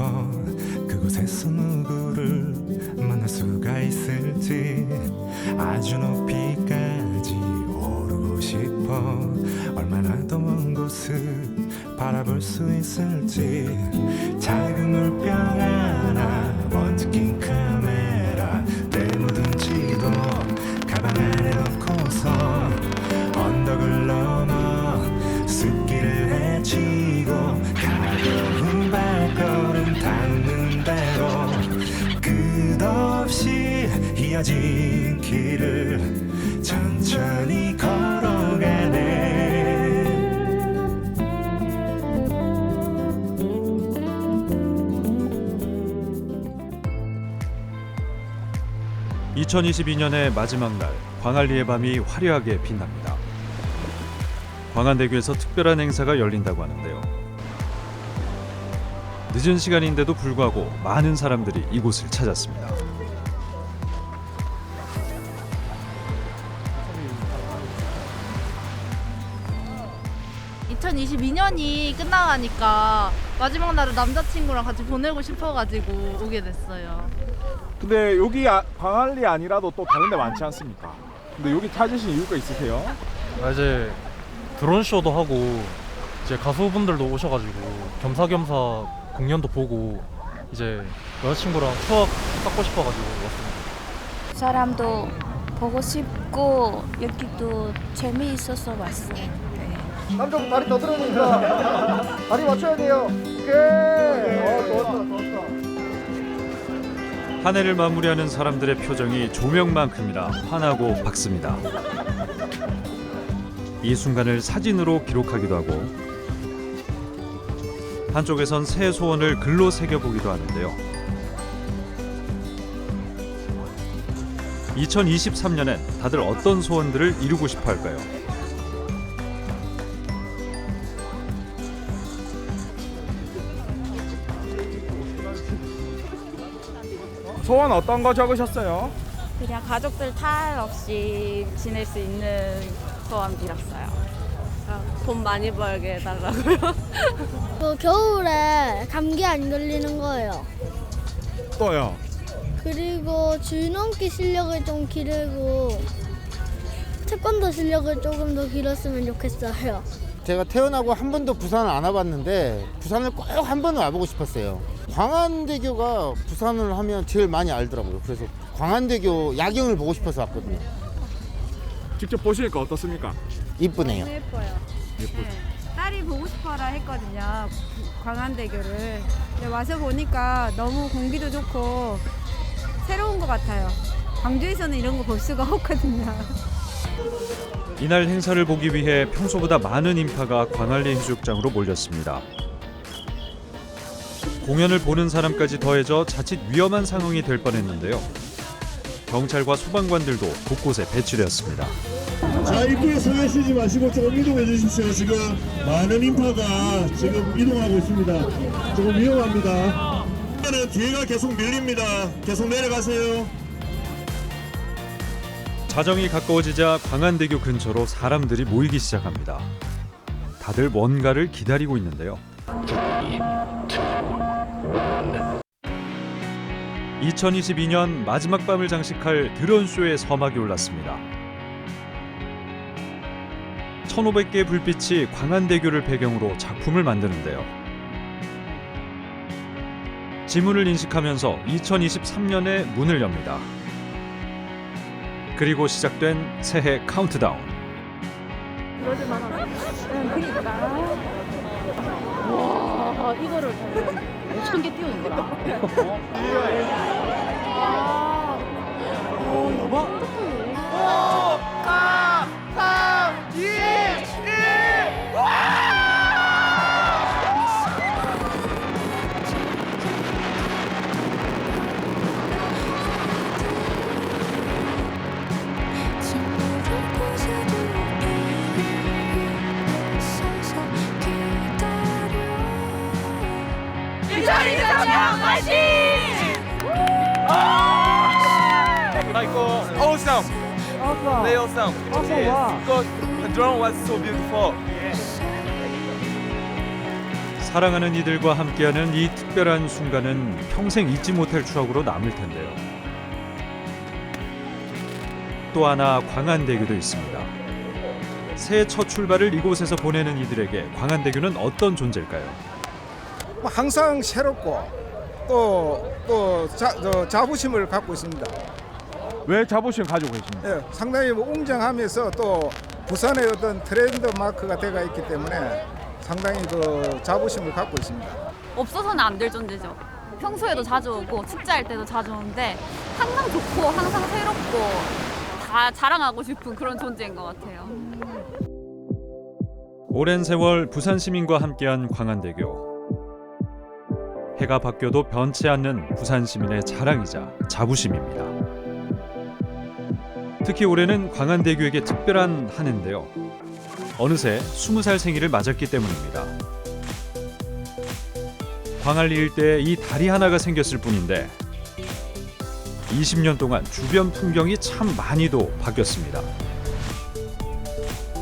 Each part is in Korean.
싶어. 그곳에서 누구를 만날 수가 있을지. 아주 높이까지 오르고 싶어. 얼마나 더 먼 곳을 바라볼 수 있을지. 작은 물병 하나, 먼지 낀 카메라, 내 묻은 지도 가방 안에 넣고서 언덕을 넘어 숲길을 헤치고 가벼운 발걸음 닿는 대로 끝없이 이어진 길을 천천히 걸어가네. 2022년의 마지막 날, 광안리의 밤이 화려하게 빛납니다. 광안대교에서 특별한 행사가 열린다고 하는데요. 늦은 시간인데도 불구하고 많은 사람들이 이곳을 찾았습니다. (2022년이) 끝나가니까 마지막 날을 남자친구랑 같이 보내고 싶어가지고 오게 됐어요. 근데 여기 광안리 아니라도 또 다른 데 많지 않습니까? 근데 여기 찾으신 이유가 있으세요? 이제 드론 쇼도 하고 이제 가수분들도 오셔가지고 겸사겸사 공연도 보고 이제 여자친구랑 추억 쌓고 싶어가지고 왔습니다. 사람도 보고 싶고 여기도 재미있어서 왔어요. 네. 남자분 다리 더 들어보니까 다리 맞춰야 돼요. 오케이. 좋았다. 한 해를 마무리하는 사람들의 표정이 조명만큼이나 환하고 밝습니다. 이 순간을 사진으로 기록하기도 하고 한쪽에선 새 소원을 글로 새겨보기도 하는데요. 2023년엔 다들 어떤 소원들을 이루고 싶어 할까요? 소원 어떤 거 적으셨어요? 그냥 가족들 탈 없이 지낼 수 있는 소원 빌었어요. 돈 많이 벌게 해달라고요. 겨울에 감기 안 걸리는 거예요. 또요? 그리고 줄넘기 실력을 좀 기르고 태권도 실력을 조금 더 길었으면 좋겠어요. 제가 태어나고 한 번도 부산을 안 와봤는데 부산을 꼭 한 번은 와보고 싶었어요. 광안대교가 부산을 하면 제일 많이 알더라고요. 그래서 광안대교 야경을 보고 싶어서 왔거든요. 직접 보시니까 어떻습니까? 이쁘네요. 예뻐요. 네. 딸이 보고 싶어라 했거든요. 광안대교를. 근데 와서 보니까 너무 공기도 좋고 새로운 것 같아요. 광주에서는 이런 거 볼 수가 없거든요. 이날 행사를 보기 위해 평소보다 많은 인파가 광안리 해수욕장으로 몰렸습니다. 공연을 보는 사람까지 더해져 자칫 위험한 상황이 될 뻔했는데요. 경찰과 소방관들도 곳곳에 배치되었습니다. 자, 입구에 서 계시지 마시고 조금 이동해 주십시오. 지금 많은 인파가 지금 이동하고 있습니다. 조금 위험합니다. 뒤에가 계속 밀립니다. 계속 내려가세요. 자정이 가까워지자 광안대교 근처로 사람들이 모이기 시작합니다. 다들 뭔가를 기다리고 있는데요. 2022년 마지막 밤을 장식할 드론쇼의 서막이 올랐습니다. 1500개의 불빛이 광안대교를 배경으로 작품을 만드는데요. 지문을 인식하면서 2023년에 문을 엽니다. 그리고 시작된 새해 카운트다운. 와, 이거를 5,000개 띄우는 거라. Like awesome. Very awesome. Yes. Because the drone was so beautiful. 사랑하는 이들과 함께하는 이 특별한 순간은 평생 잊지 못할 추억으로 남을 텐데요. 또 하나 광안대교도 있습니다. 새해 첫 출발을 이곳에서 보내는 이들에게 광안대교는 어떤 존재일까요? 항상 새롭고 또 자부심을 갖고 있습니다. 왜 자부심 가지고 계십니까? 예, 상당히 웅장하면서 또 부산의 어떤 트렌드 마크가 되어 있기 때문에 상당히 그 자부심을 갖고 있습니다. 없어서는 안 될 존재죠. 평소에도 자주 오고 축제할 때도 자주 오는데 항상 좋고 항상 새롭고 다 자랑하고 싶은 그런 존재인 것 같아요. 오랜 세월 부산 시민과 함께한 광안대교. 해가 바뀌어도 변치 않는 부산 시민의 자랑이자 자부심입니다. 특히 올해는 광안대교에게 특별한 한 해인데요. 어느새 20살 생일을 맞았기 때문입니다. 광안리 일대에 이 다리 하나가 생겼을 뿐인데 20년 동안 주변 풍경이 참 많이도 바뀌었습니다.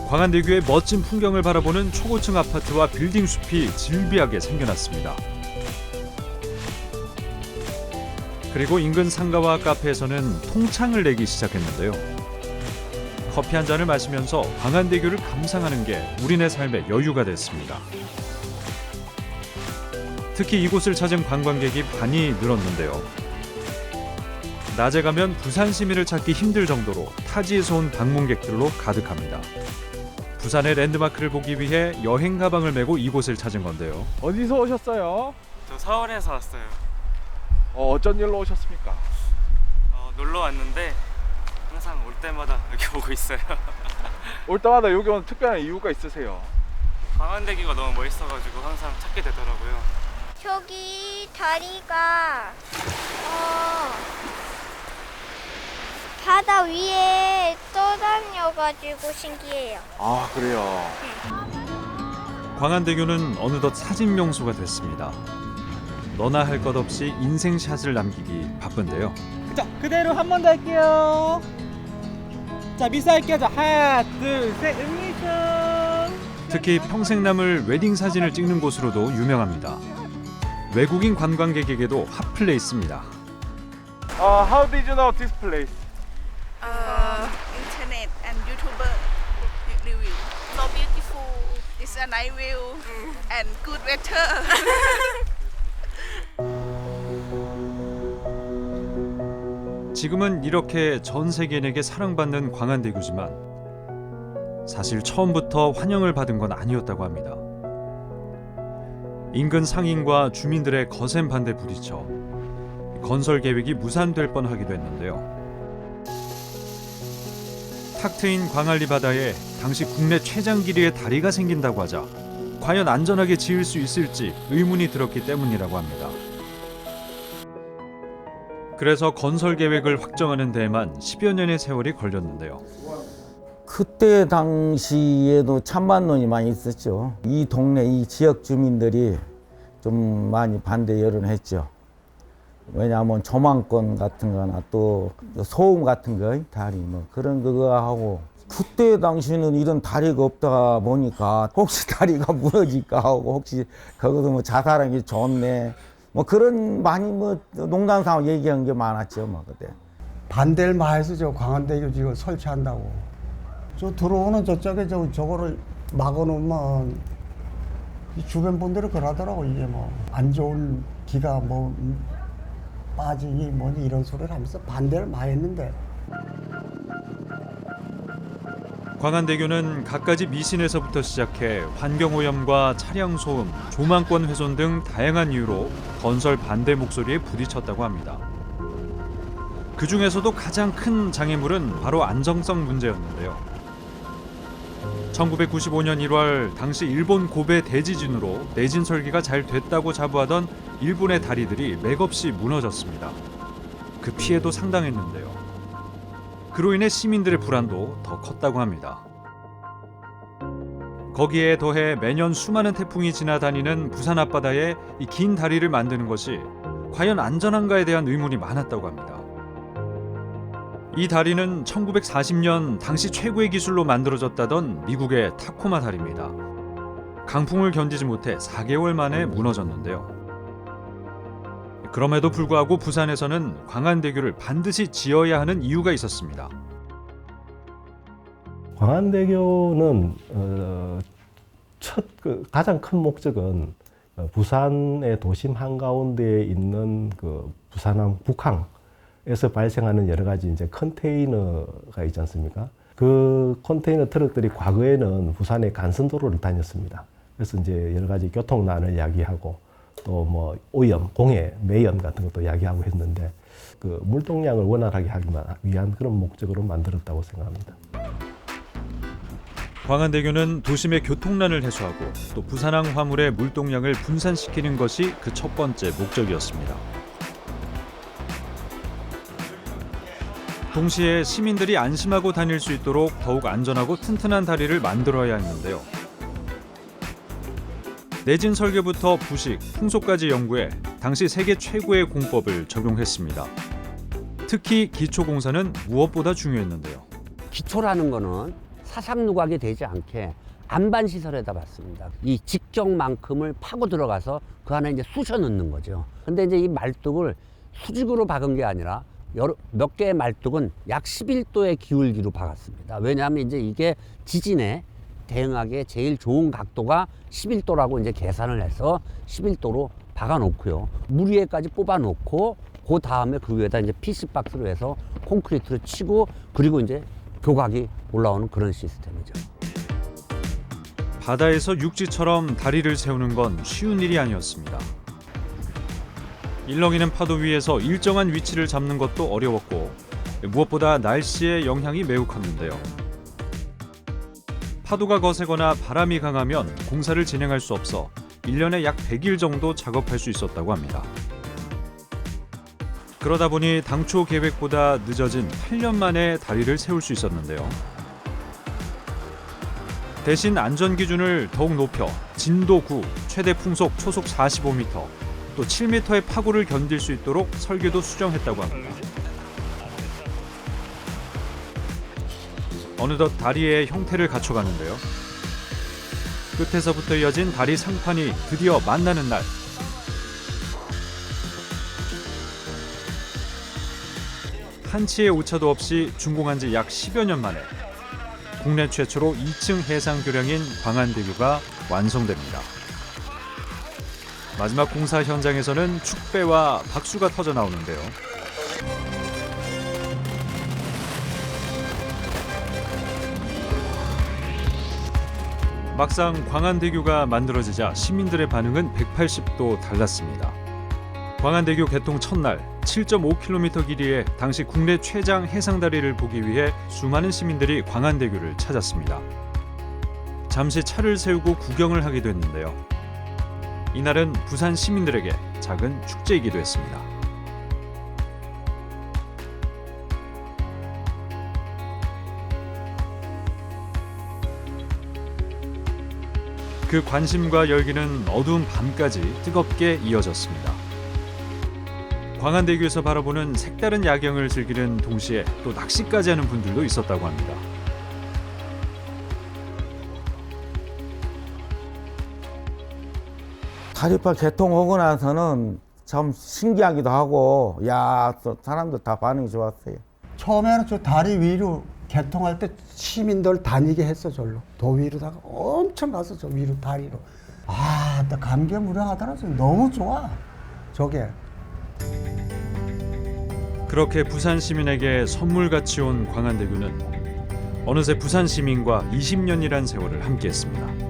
광안대교의 멋진 풍경을 바라보는 초고층 아파트와 빌딩 숲이 질비하게 생겨났습니다. 그리고 인근 상가와 카페에서는 통창을 내기 시작했는데요. 커피 한 잔을 마시면서 광안대교를 감상하는 게 우리네 삶의 여유가 됐습니다. 특히 이곳을 찾은 관광객이 많이 늘었는데요. 낮에 가면 부산 시민을 찾기 힘들 정도로 타지에서 온 방문객들로 가득합니다. 부산의 랜드마크를 보기 위해 여행 가방을 메고 이곳을 찾은 건데요. 어디서 오셨어요? 저 서울에서 왔어요. 어쩐 일로 오셨습니까? 놀러 왔는데 항상 올 때마다 여기 오고 있어요. 올 때마다 여기 오는 특별한 이유가 있으세요? 광안대교가 너무 멋있어가지고 항상 찾게 되더라고요. 저기 다리가 바다 위에 떠다녀가지고 신기해요. 아, 그래요. 광안대교는 어느덧 사진 명소가 됐습니다. 너나 할 것 없이 인생샷을 남기기 바쁜데요. 자, 그대로 한 번 더 할게요. 자, 미사할게요. 자, 하나, 둘, 셋, 응이션. 특히 평생 남을 웨딩 사진을 찍는 곳으로도 유명합니다. 외국인 관광객에게도 핫플레이스입니다. How did you know this place? Internet and YouTuber review. So beautiful. It's a nice view and good weather. 지금은 이렇게 전 세계인에게 사랑받는 광안대교지만 사실 처음부터 환영을 받은 건 아니었다고 합니다. 인근 상인과 주민들의 거센 반대 부딪혀 건설 계획이 무산될 뻔하기도 했는데요. 탁 트인 광안리 바다에 당시 국내 최장 길이의 다리가 생긴다고 하자 과연 안전하게 지을 수 있을지 의문이 들었기 때문이라고 합니다. 그래서 건설 계획을 확정하는 데에만 10여 년의 세월이 걸렸는데요. 그때 당시에도 찬반론이 많이 있었죠. 이 동네 이 지역 주민들이 좀 많이 반대 여론했죠. 왜냐하면 조망권 같은 거나 또 소음 같은 거 다리 뭐 그런 거 하고 그때 당시에는 이런 다리가 없다 보니까 혹시 다리가 무너질까 하고 혹시 거기서 뭐 자살하기 좋네 뭐 그런 많이 뭐 농담삼아 얘기한 게 많았죠 뭐 그때. 반대를 많이 했었죠. 광안대교 지금 설치한다고. 저 들어오는 저쪽에 저거를 막아놓으면 주변 분들이 그러더라고. 이게 뭐 안 좋은 기가 뭐 빠지니 뭐니 이런 소리를 하면서 반대를 많이 했는데. 광안대교는 갖가지 미신에서부터 시작해 환경오염과 차량 소음, 조망권 훼손 등 다양한 이유로 건설 반대 목소리에 부딪혔다고 합니다. 그 중에서도 가장 큰 장애물은 바로 안정성 문제였는데요. 1995년 1월 당시 일본 고베 대지진으로 내진 설계가 잘 됐다고 자부하던 일본의 다리들이 맥없이 무너졌습니다. 그 피해도 상당했는데요. 그로 인해 시민들의 불안도 더 컸다고 합니다. 거기에 더해 매년 수많은 태풍이 지나다니는 부산 앞바다에 이 긴 다리를 만드는 것이 과연 안전한가에 대한 의문이 많았다고 합니다. 이 다리는 1940년 당시 최고의 기술로 만들어졌다던 미국의 타코마 다리입니다. 강풍을 견디지 못해 4개월 만에 무너졌는데요. 그럼에도 불구하고 부산에서는 광안대교를 반드시 지어야 하는 이유가 있었습니다. 광안대교는 가장 큰 목적은 부산의 도심 한가운데에 있는 그 부산항 북항에서 발생하는 여러 가지 이제 컨테이너가 있지 않습니까? 그 컨테이너 트럭들이 과거에는 부산의 간선도로를 다녔습니다. 그래서 이제 여러 가지 교통난을 야기하고 또 뭐 오염, 공해, 매연 같은 것도 야기하고 했는데 그 물동량을 원활하게 하기 위한 그런 목적으로 만들었다고 생각합니다. 광안대교는 도심의 교통난을 해소하고 또 부산항 화물의 물동량을 분산시키는 것이 그 첫 번째 목적이었습니다. 동시에 시민들이 안심하고 다닐 수 있도록 더욱 안전하고 튼튼한 다리를 만들어야 했는데요. 내진 설계부터 부식, 풍속까지 연구해 당시 세계 최고의 공법을 적용했습니다. 특히 기초공사는 무엇보다 중요했는데요. 기초라는 거는 사상 누각이 되지 않게 안반 시설에다 봤습니다. 이 직경만큼을 파고 들어가서 그 안에 이제 쑤셔 넣는 거죠. 근데 이제 이 말뚝을 수직으로 박은 게 아니라 몇 개의 말뚝은 약 11도의 기울기로 박았습니다. 왜냐하면 이제 이게 지진에 대응하기에 제일 좋은 각도가 11도라고 이제 계산을 해서 11도로 박아 놓고요. 물 위에까지 뽑아 놓고 그 다음에 그 위에다 이제 피시박스로 해서 콘크리트를 치고 그리고 이제 교각이 올라오는 그런 시스템이죠. 바다에서 육지처럼 다리를 세우는 건 쉬운 일이 아니었습니다. 일렁이는 파도 위에서 일정한 위치를 잡는 것도 어려웠고 무엇보다 날씨의 영향이 매우 컸는데요. 파도가 거세거나 바람이 강하면 공사를 진행할 수 없어 1년에 약 100일 정도 작업할 수 있었다고 합니다. 그러다 보니 당초 계획보다 늦어진 8년 만에 다리를 세울 수 있었는데요. 대신 안전기준을 더욱 높여 진도 9, 최대 풍속 초속 45m, 또 7m의 파고를 견딜 수 있도록 설계도 수정했다고 합니다. 어느덧 다리의 형태를 갖춰가는데요. 끝에서부터 이어진 다리 상판이 드디어 만나는 날. 한치의 오차도 없이 준공한 지 약 10여 년 만에 국내 최초로 2층 해상교량인 광안대교가 완성됩니다. 마지막 공사 현장에서는 축배와 박수가 터져 나오는데요. 막상 광안대교가 만들어지자 시민들의 반응은 180도 달랐습니다. 광안대교 개통 첫날 7.5km 길이의 당시 국내 최장 해상다리를 보기 위해 수많은 시민들이 광안대교를 찾았습니다. 잠시 차를 세우고 구경을 하기도 했는데요. 이날은 부산 시민들에게 작은 축제이기도 했습니다. 그 관심과 열기는 어두운 밤까지 뜨겁게 이어졌습니다. 광안대교에서 바라보는 색다른 야경을 즐기는 동시에 또 낚시까지 하는 분들도 있었다고 합니다. 다리파 개통하고 나서는 참 신기하기도 하고 또 사람들 다 반응이 좋았어요. 처음에는 저 다리 위로 개통할 때 시민들 다니게 했어. 절로 도 위로다가 엄청 가서 저 위로 다리로 나 감개무량하더라고요. 너무 좋아 저게. 그렇게 부산 시민에게 선물같이 온 광안대교는 어느새 부산 시민과 20년이란 세월을 함께했습니다.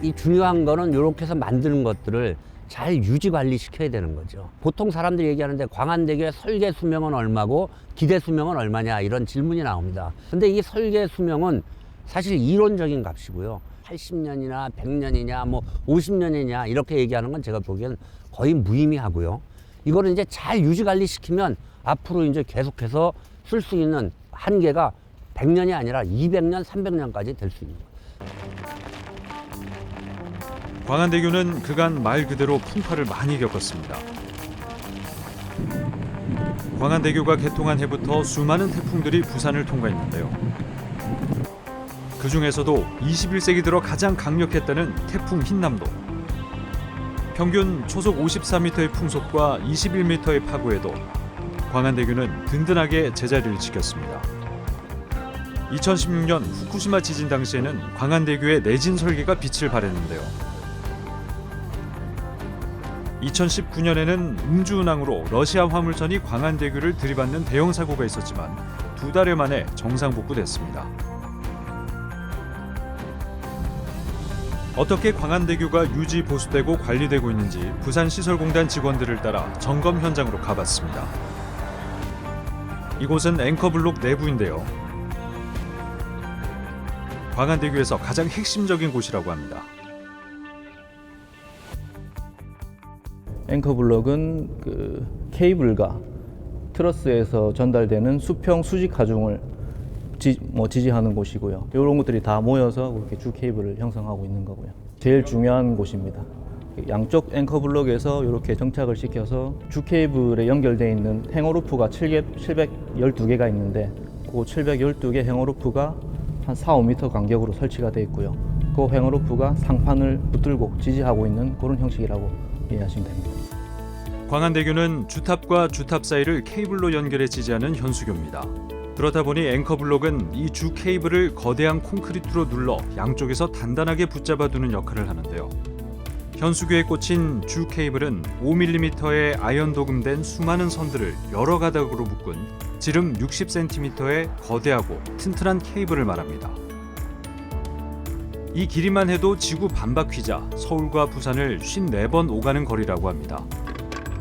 이 중요한 거는 이렇게 해서 만드는 것들을 잘 유지 관리 시켜야 되는 거죠. 보통 사람들이 얘기하는데 광안대교의 설계 수명은 얼마고 기대 수명은 얼마냐 이런 질문이 나옵니다. 근데 이 설계 수명은 사실 이론적인 값이고요. 80년이나 100년이냐 뭐 50년이냐 이렇게 얘기하는 건 제가 보기엔 거의 무의미하고요. 이거를 이제 잘 유지 관리 시키면 앞으로 이제 계속해서 쓸 수 있는 한계가 100년이 아니라 200년, 300년까지 될 수 있는 거예요. 광안대교는 그간 말 그대로 풍파를 많이 겪었습니다. 광안대교가 개통한 해부터 수많은 태풍들이 부산을 통과했는데요. 그 중에서도 21세기 들어 가장 강력했다는 태풍 흰남도. 평균 초속 54m의 풍속과 21m의 파고에도 광안대교는 든든하게 제자리를 지켰습니다. 2016년 후쿠시마 지진 당시에는 광안대교의 내진 설계가 빛을 발했는데요. 2019년에는 음주운항으로 러시아 화물선이 광안대교를 들이받는 대형 사고가 있었지만 2달여 만에 정상 복구됐습니다. 어떻게 광안대교가 유지 보수되고 관리되고 있는지 부산시설공단 직원들을 따라 점검 현장으로 가봤습니다. 이곳은 앵커블록 내부인데요. 광안대교에서 가장 핵심적인 곳이라고 합니다. 앵커블록은 그 케이블과 트러스에서 전달되는 수평 수직 하중을 지지하는 곳이고요. 이런 것들이 다 모여서 그렇게 주 케이블을 형성하고 있는 거고요. 제일 중요한 곳입니다. 양쪽 앵커블록에서 이렇게 정착을 시켜서 주 케이블에 연결되어 있는 행어루프가 712개가 있는데 그 712개 행어루프가 한 4-5m 간격으로 설치가 되어 있고요. 그 행어루프가 상판을 붙들고 지지하고 있는 그런 형식이라고 이해하시면 됩니다. 광안대교는 주탑과 주탑 사이를 케이블로 연결해 지지하는 현수교입니다. 그렇다 보니 앵커블록은 이 주 케이블을 거대한 콘크리트로 눌러 양쪽에서 단단하게 붙잡아두는 역할을 하는데요. 현수교에 꽂힌 주 케이블은 5mm의 아연 도금된 수많은 선들을 여러 가닥으로 묶은 지름 60cm의 거대하고 튼튼한 케이블을 말합니다. 이 길이만 해도 지구 반바퀴자 서울과 부산을 54번 오가는 거리라고 합니다.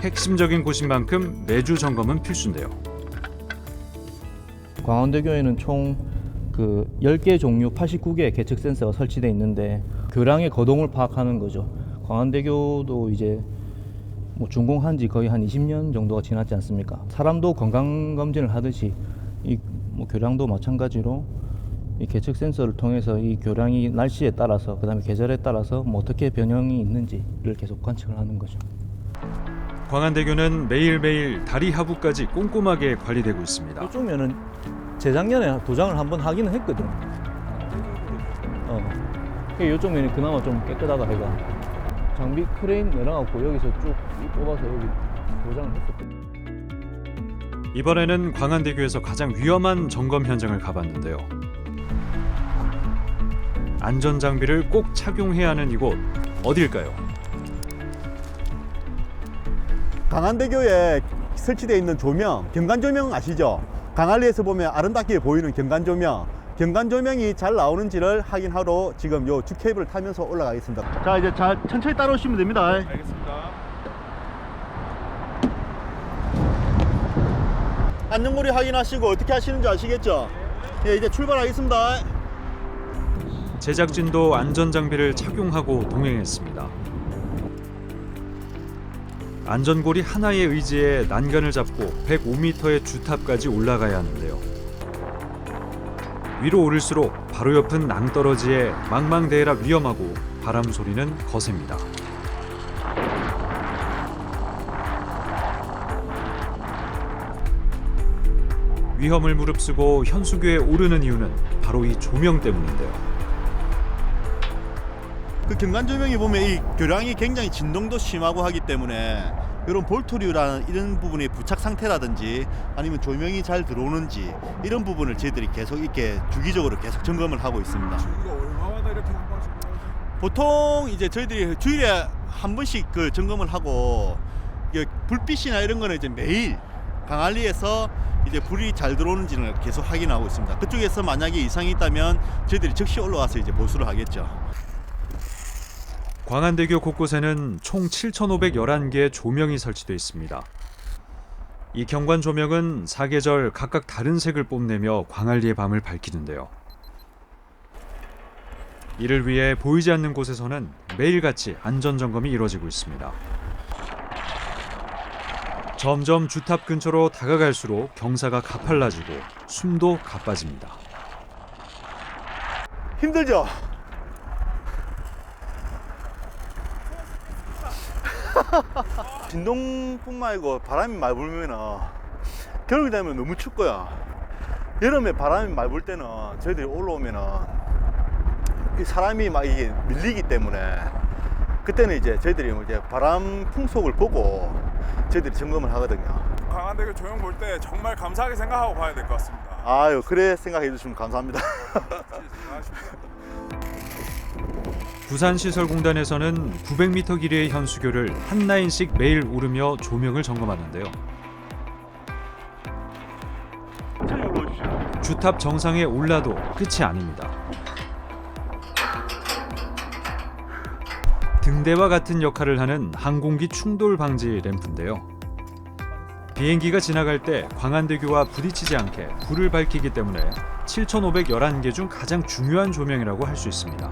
핵심적인 곳인 만큼 매주 점검은 필수인데요. 광안대교에는 총 10개 종류 89개의 계측 센서가 설치되어 있는데 교량의 거동을 파악하는 거죠. 광안대교도 이제 준공한 지 거의 한 20년 정도가 지났지 않습니까? 사람도 건강검진을 하듯이 이 교량도 마찬가지로 이 계측 센서를 통해서 이 교량이 날씨에 따라서 그다음에 계절에 따라서 어떻게 변형이 있는지를 계속 관측을 하는 거죠. 광안대교는 매일매일 다리 하부까지 꼼꼼하게 관리되고 있습니다. 이쪽 면은 재작년에 도장을 한번 하기는 했거든. 이쪽 면이 그나마 좀 깨끗하다 해가 장비 크레인 내려갖고 여기서 쭉 뽑아서 여기 도장을 했었거든. 이번에는 광안대교에서 가장 위험한 점검 현장을 가봤는데요. 안전장비를 꼭 착용해야 하는 이곳 어디일까요? 광안대교에 설치되어 있는 조명, 경관조명 아시죠? 광안리에서 보면 아름답게 보이는 경관조명, 경관조명이 잘 나오는지를 확인하러 지금 요 주 케이블을 타면서 올라가겠습니다. 자, 이제 천천히 따라오시면 됩니다. 알겠습니다. 안전거리 확인하시고 어떻게 하시는지 아시겠죠? 네, 이제 출발하겠습니다. 제작진도 안전장비를 착용하고 동행했습니다. 안전고리 하나에 의지해 난간을 잡고 105m의 주탑까지 올라가야 하는데요. 위로 오를수록 바로 옆은 낭떠러지에 망망대해라 위험하고 바람 소리는 거셉니다. 위험을 무릅쓰고 현수교에 오르는 이유는 바로 이 조명 때문인데요. 그 경관조명이 보면 이 교량이 굉장히 진동도 심하고 하기 때문에 이런 볼트류라는 이런 부분의 부착 상태라든지 아니면 조명이 잘 들어오는지 이런 부분을 저희들이 계속 이렇게 주기적으로 계속 점검을 하고 있습니다. 주기가 얼마마다 이렇게 한 번씩? 보통 이제 저희들이 주일에 한 번씩 그 점검을 하고 불빛이나 이런 거는 이제 매일 광안리에서 이제 불이 잘 들어오는지는 계속 확인하고 있습니다. 그쪽에서 만약에 이상이 있다면 저희들이 즉시 올라와서 이제 보수를 하겠죠. 광안대교 곳곳에는 총 7,511개의 조명이 설치되어 있습니다. 이 경관 조명은 사계절 각각 다른 색을 뽐내며 광안리의 밤을 밝히는데요. 이를 위해 보이지 않는 곳에서는 매일같이 안전점검이 이루어지고 있습니다. 점점 주탑 근처로 다가갈수록 경사가 가팔라지고 숨도 가빠집니다. 힘들죠? 진동뿐만 아니고 바람이 많이 불면 겨울이 되면 너무 춥고요. 여름에 바람이 많이 불 때는 저희들이 올라오면 이 사람이 막 이게 밀리기 때문에 그때는 이제 저희들이 이제 바람 풍속을 보고 저희들이 점검을 하거든요. 광안대교 조형 볼 때 정말 감사하게 생각하고 봐야 될 것 같습니다. 아유, 그래 생각해 주시면 감사합니다. 부산시설공단에서는 900m 길이의 현수교를 한 라인씩 매일 오르며 조명을 점검하는데요. 주탑 정상에 올라도 끝이 아닙니다. 등대와 같은 역할을 하는 항공기 충돌 방지 램프인데요. 비행기가 지나갈 때 광안대교와 부딪히지 않게 불을 밝히기 때문에 7,511개 중 가장 중요한 조명이라고 할 수 있습니다.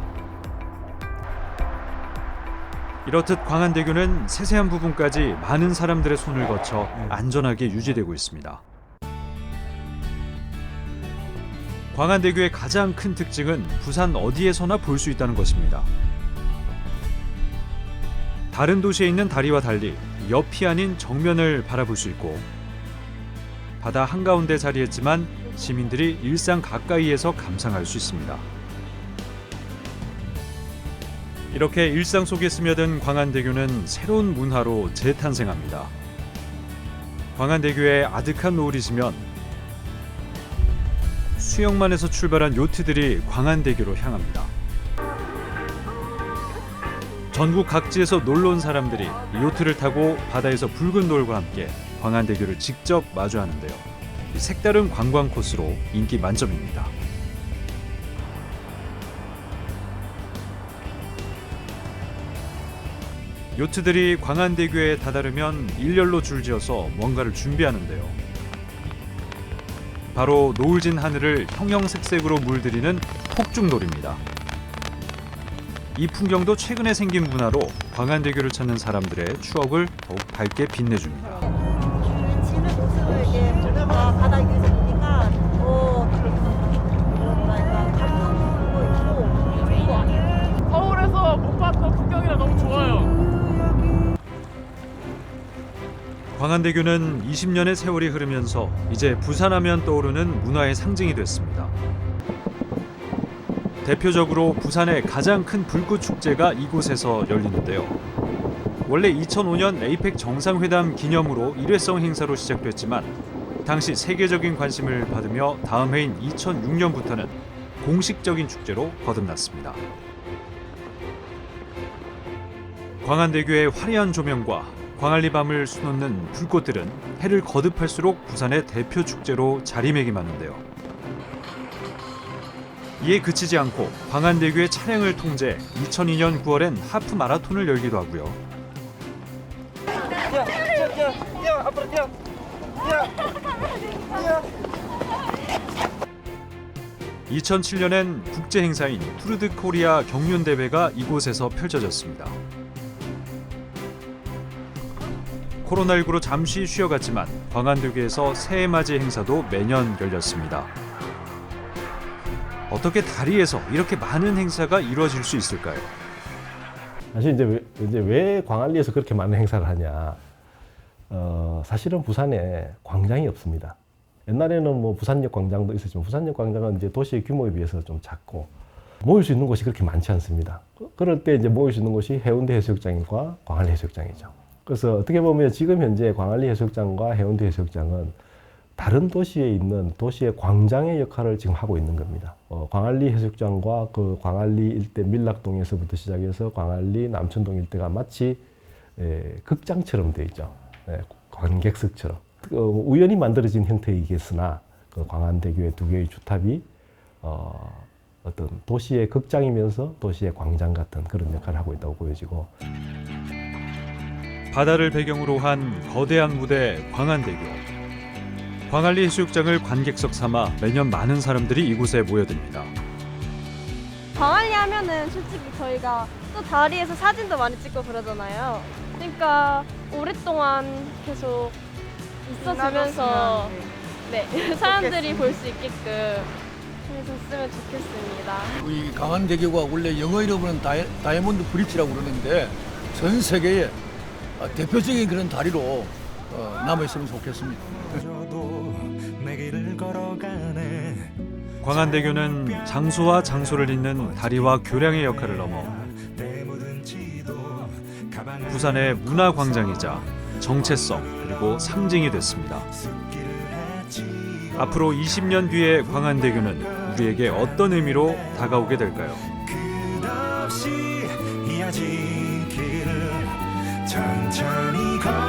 이렇듯 광안대교는 세세한 부분까지 많은 사람들의 손을 거쳐 안전하게 유지되고 있습니다. 광안대교의 가장 큰 특징은 부산 어디에서나 볼 수 있다는 것입니다. 다른 도시에 있는 다리와 달리 옆이 아닌 정면을 바라볼 수 있고 바다 한가운데 자리했지만 시민들이 일상 가까이에서 감상할 수 있습니다. 이렇게 일상 속에 스며든 광안대교는 새로운 문화로 재탄생합니다. 광안대교에 아득한 노을이 지면 수영만에서 출발한 요트들이 광안대교로 향합니다. 전국 각지에서 놀러 온 사람들이 요트를 타고 바다에서 붉은 노을과 함께 광안대교를 직접 마주하는데요. 색다른 관광 코스로 인기 만점입니다. 요트들이 광안대교에 다다르면 일렬로 줄지어서 뭔가를 준비하는데요. 바로 노을진 하늘을 형형색색으로 물들이는 폭죽놀이입니다. 이 풍경도 최근에 생긴 문화로 광안대교를 찾는 사람들의 추억을 더욱 밝게 빛내줍니다. 지는 모습을 이렇게 바다 위에서 보니까 서울에서 못 봤던 풍경이라 너무 좋아요. 광안대교는 20년의 세월이 흐르면서 이제 부산하면 떠오르는 문화의 상징이 됐습니다. 대표적으로 부산의 가장 큰 불꽃 축제가 이곳에서 열리는데요. 원래 2005년 에이펙 정상회담 기념으로 일회성 행사로 시작됐지만 당시 세계적인 관심을 받으며 다음 해인 2006년부터는 공식적인 축제로 거듭났습니다. 광안대교의 화려한 조명과 광안리 밤을 수놓는 불꽃들은 해를 거듭할수록 부산의 대표 축제로 자리매김하는데요. 이에 그치지 않고 광안대교의 차량을 통제 2002년 9월엔 하프 마라톤을 열기도 하고요. 뛰어, 앞으로 뛰어. 2007년엔 국제 행사인 투르드 코리아 경륜 대회가 이곳에서 펼쳐졌습니다. 코로나19로 잠시 쉬어갔지만 광안대교에서 새해 맞이 행사도 매년 열렸습니다. 어떻게 다리에서 이렇게 많은 행사가 이루어질 수 있을까요? 사실 이제 왜 광안리에서 그렇게 많은 행사를 하냐? 사실은 부산에 광장이 없습니다. 옛날에는 뭐 부산역 광장도 있었지만 부산역 광장은 이제 도시의 규모에 비해서 좀 작고 모일 수 있는 곳이 그렇게 많지 않습니다. 그럴 때 이제 모일 수 있는 곳이 해운대 해수욕장과 광안리 해수욕장이죠. 그래서 어떻게 보면 지금 현재 광안리 해수욕장과 해운대 해수욕장은 다른 도시에 있는 도시의 광장의 역할을 지금 하고 있는 겁니다. 광안리 해수욕장과 그 광안리 일대 밀락동에서부터 시작해서 광안리 남천동 일대가 마치 극장처럼 되어 있죠. 관객석처럼. 우연히 만들어진 형태이겠으나 그 광안대교의 두 개의 주탑이 어떤 도시의 극장이면서 도시의 광장 같은 그런 역할을 하고 있다고 보여지고, 바다를 배경으로 한 거대한 무대 광안대교. 광안리 해수욕장을 관객석 삼아 매년 많은 사람들이 이곳에 모여듭니다. 광안리 하면은 솔직히 저희가 또 다리에서 사진도 많이 찍고 그러잖아요. 그러니까 오랫동안 계속 있어주면서 사람들이 볼 수 있게끔 해줬으면 좋겠습니다. 이 광안대교가 원래 영어 이름은 다이아몬드 브릿지라고 그러는데 전 세계에 대표적인 그런 다리로 남아있으면 좋겠습니다. 광안대교는 장소와 장소를 잇는 다리와 교량의 역할을 넘어 부산의 문화광장이자 정체성 그리고 상징이 됐습니다. 앞으로 20년 뒤의 광안대교는 우리에게 어떤 의미로 다가오게 될까요? 끝없이 이어진 길을 천천히 걷